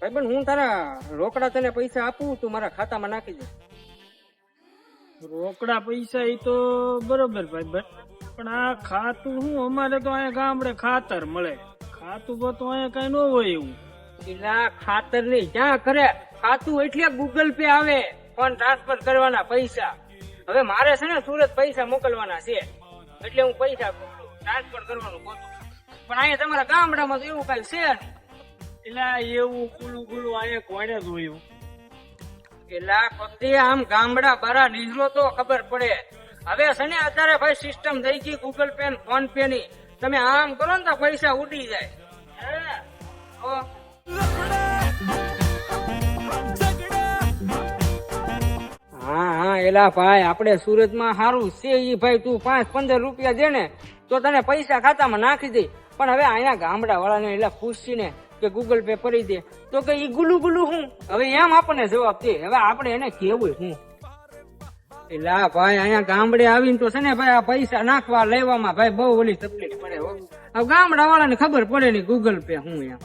ભાઈ પણ હું તારા રોકડા તને પૈસા આપું તું મારા ખાતામાં નાખી દે. રોકડા પૈસા એ તો બરોબર ભાઈ, પણ આ ખાતું શું, અમારે તો અહીંયા ગામડે ખાતર મળે, ખાતું તો અહીંયા કઈ ન હોય એવું. પેલા ખાતર નહીં જ્યાં કરે ખાતું એટલે ગૂગલ પે આવે, ફોન ટ્રાન્સફર કરવાના પૈસા. હવે મારે છે ને સુરત પૈસા મોકલવાના છે એટલે હું પૈસા ટ્રાન્સફર કરવાનું ગોતું. પણ અહીંયા તમારા ગામડામાં તો એવું કઈ છે નહીં. એટલે એવું ખુલ્લું ખુલ્લું અહીંયા કોને જોયું? પેલા વખતે આમ ગામડા બહાર નીકળો તો ખબર પડે. હવે છે ને અત્યારે ભાઈ સિસ્ટમ થઈ ગઈ ગૂગલ પે ને ફોન પે ની. તમે આમ કરો ને તો પૈસા ઉડી જાય. હે? તો હા એલા ભાઈ આપણે સુરતમાં સારું છે ઈ ભાઈ, તું 5-15 રૂપિયા દે ને તો તને પૈસા ખાતામાં નાખી દે. પણ હવે અહીંયા ગામડા વાળાને એટલે પૂછી ને કે ગૂગલ પે કરી દે તો કે ઈ ગુલું ગુલું હું. હવે એમ આપણને જવાબ દે, હવે આપણે એને કેવું હું? એલા ભાઈ અહીંયા ગામડે આવીને તો છે ને ભાઈ આ પૈસા નાખવા લેવામાં ભાઈ બહુ ઓલી તકલીફ પડે. હવે ગામડા વાળાને ખબર પડે ને ગૂગલ પે હું એમ.